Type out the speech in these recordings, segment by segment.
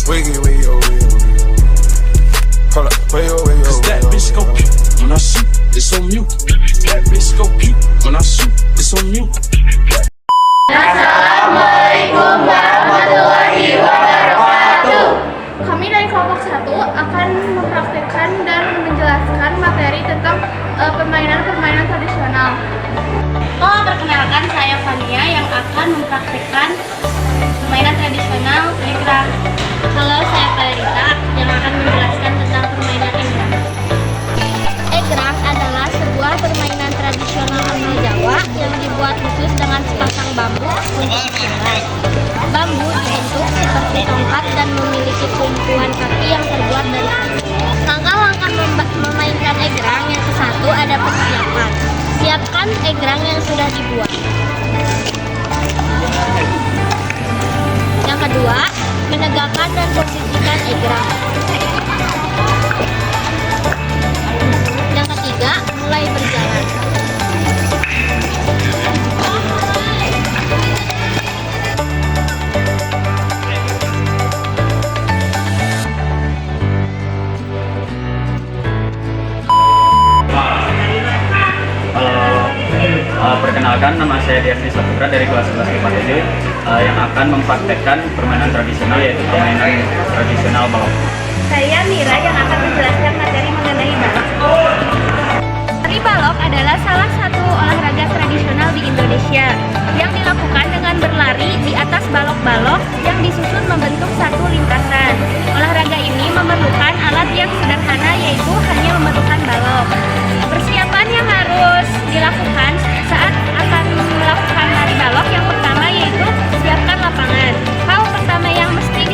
Hold up, cause that bitch go puke when I shoot, it's on mute. That bitch go puke when I shoot, it's on mute. Assalamualaikum warahmatullahi wabarakatuh. Kami dari kelompok 1 akan mempraktekkan dan menjelaskan materi tentang permainan-permainan tradisional. Perkenalkan, saya Fania yang akan mempraktekkan permainan tradisional egrang. Halo, saya Clarita yang akan menjelaskan tentang permainan egrang. Egrang adalah sebuah permainan tradisional asal Jawa yang dibuat khusus dengan sepasang bambu untuk syarat. Bambu dibentuk seperti tongkat dan memiliki tumpuan kaki yang terbuat dari kayu. Langkah-langkah memainkan egrang yang ke-1 ada persiapan. Siapkan egrang yang sudah dibuat. Yang kedua, menegakkan dan posisikan egrang. Yang ketiga, mulai berjalan. Perkenalkan, nama saya Diasri Saputra dari kelas 11 IPA 7 yang akan mempraktekkan permainan tradisional, yaitu permainan tradisional balok. Saya Mira yang akan menjelaskan materi mengenai balok. Tari balok adalah salah satu olahraga tradisional di Indonesia yang dilakukan dengan berlari di atas balok-balok yang disusun membentuk satu lintasan. Olahraga ini memerlukan alat yang sederhana, yaitu hanya memerlukan balok. Persiapan yang harus dilakukan saat akan melakukan lari balok yang pertama yaitu siapkan lapangan. Hal pertama yang mesti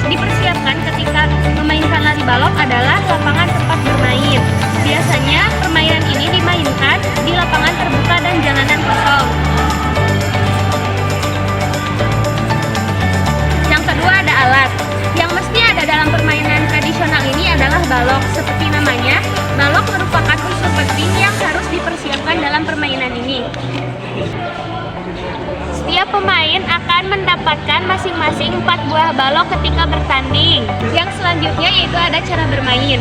dipersiapkan ketika memainkan lari balok adalah lapangan tempat bermain. Biasanya permainan ini dimainkan di lapangan terbuka dan jalanan kosong. Yang kedua ada alat. Yang mesti ada dalam permainan tradisional ini adalah balok. Seperti namanya, balok merupakan unsur penting yang harus dipersiapkan dalam permainan ini. Setiap pemain akan mendapatkan masing-masing 4 buah balok ketika bertanding. Yang selanjutnya yaitu ada cara bermain.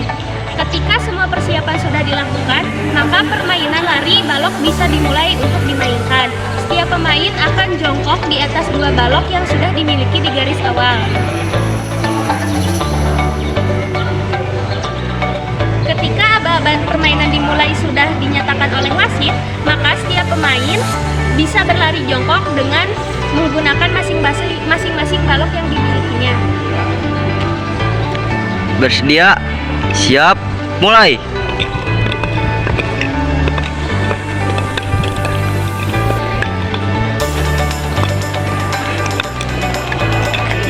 Ketika semua persiapan sudah dilakukan, maka permainan lari balok bisa dimulai untuk dimainkan. Setiap pemain akan jongkok di atas 2 balok yang sudah dimiliki di garis awal. Ketika aba-aba permainan dimulai sudah dinyatakan oleh wasit, maka setiap pemain bisa berlari jongkok dengan menggunakan masing-masing balok yang dimilikinya. Bersedia, siap, mulai.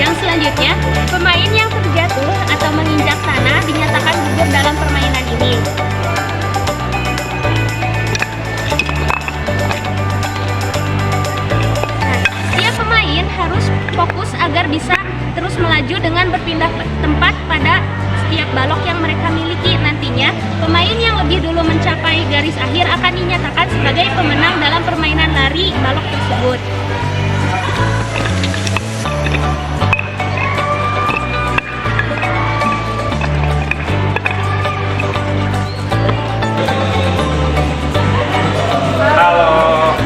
Yang selanjutnya, pemain yang terjatuh atau menginjak tanah dinyatakan gugur dalam permainan ini. Setiap pemain harus fokus agar bisa terus melaju dengan berpindah tempat pada setiap balok yang mereka miliki. Nantinya, pemain yang lebih dulu mencapai garis akhir akan dinyatakan sebagai pemenang dalam permainan lari balok tersebut.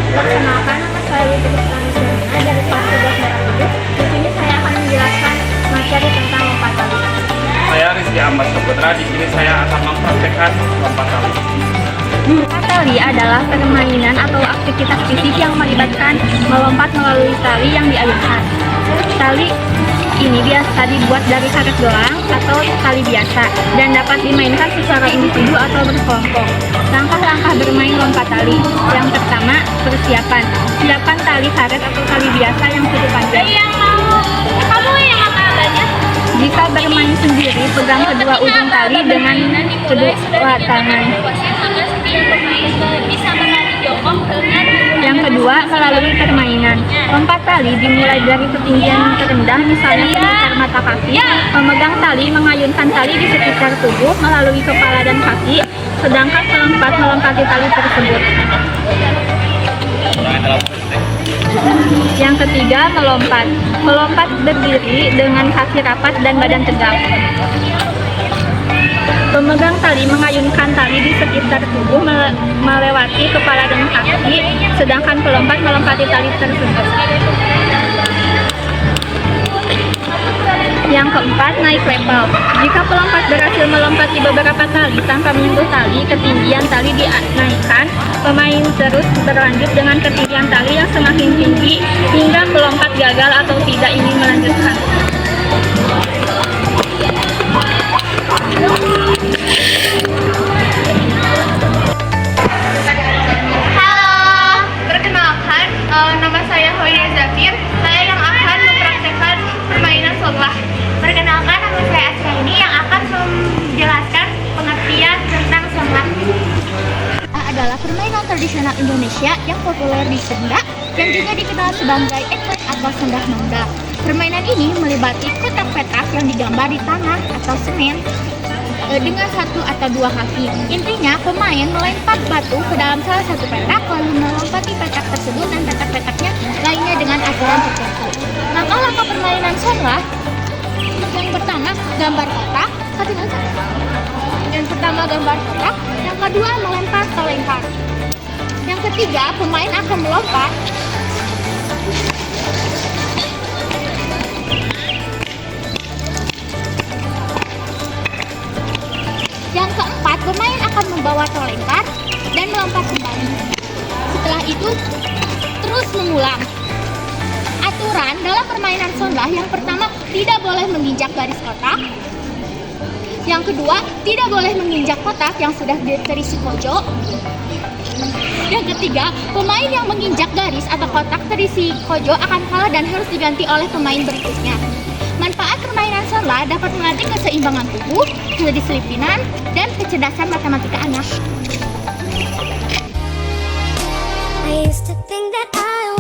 Perkenalkan, nama saya Lutfi dari kelas 11 Merah Putih. Di sini saya akan menjelaskan materi tentang lompat tali. Saya Rizky Ahmad Saputra, di sini saya akan mempraktekkan lompat tali. Lompat tali adalah permainan atau aktivitas fisik yang melibatkan melompat melalui tali yang diayunkan. Tali ini biasa dibuat dari karet doang atau tali biasa dan dapat dimainkan secara individu atau berkelompok. Langkah-langkah bermain lompat tali. Yang pertama, persiapan. Siapkan tali karet atau tali biasa yang cukup panjang. Kamu yang apa adanya? Jika bermain sendiri, pegang kedua ujung tali dengan kedua tangan. Yang kedua, melalui permainan. Lompat tali dimulai dari ketinggian terendah, misalnya sekitar mata kaki. Memegang tali, mengayunkan tali di sekitar tubuh melalui kepala dan kaki, sedangkan pelompat melompati tali tersebut. Yang ketiga, melompat. Melompat berdiri dengan kaki rapat dan badan tegak. Pemegang tali mengayunkan tali di sekitar tubuh melewati kepala dan kaki, sedangkan pelompat melompati tali tersebut. Yang keempat, naik level. Jika pelompat berhasil melompati beberapa tali tanpa menyentuh tali, ketinggian tali dinaikkan. Pemain terus berlanjut dengan ketinggian tali yang semakin tinggi hingga pelompat gagal atau tidak ingin melanjutkan. Halo, perkenalkan, nama saya Hoya Zakir. Saya yang akan mempraktekkan permainan selah. Perkenalkan, nama saya Askaini yang akan menjelaskan pengertian tentang selah. Adalah permainan tradisional Indonesia yang populer di Sunda yang juga dikenal sebagai ekmek atau sendah mangga. Permainan ini melibatkan kotak petak yang digambar di tanah atau semen dengan satu atau dua kaki. Intinya, pemain melempar batu ke dalam salah satu petak lalu melompati petak tersebut dan petak-petaknya lainnya dengan aturan tertentu. Langkah-langkah permainan selah: yang pertama, gambar kotak. Yang pertama, gambar kotak. Yang kedua, melempar atau lempar. Yang ketiga, pemain akan melompat. Yang keempat, pemain akan membawa atau lempar dan melompat kembali. Setelah itu, terus mengulang. Aturan dalam permainan selah: yang pertama, tidak boleh menginjak garis kotak. Yang kedua, tidak boleh menginjak kotak yang sudah terisi pojok. Yang ketiga, pemain yang menginjak garis atau kotak terisi pojok akan kalah dan harus diganti oleh pemain berikutnya. Manfaat permainan selah dapat melatih keseimbangan tubuh, kedisiplinan, dan kecerdasan matematika anak. I used to think that I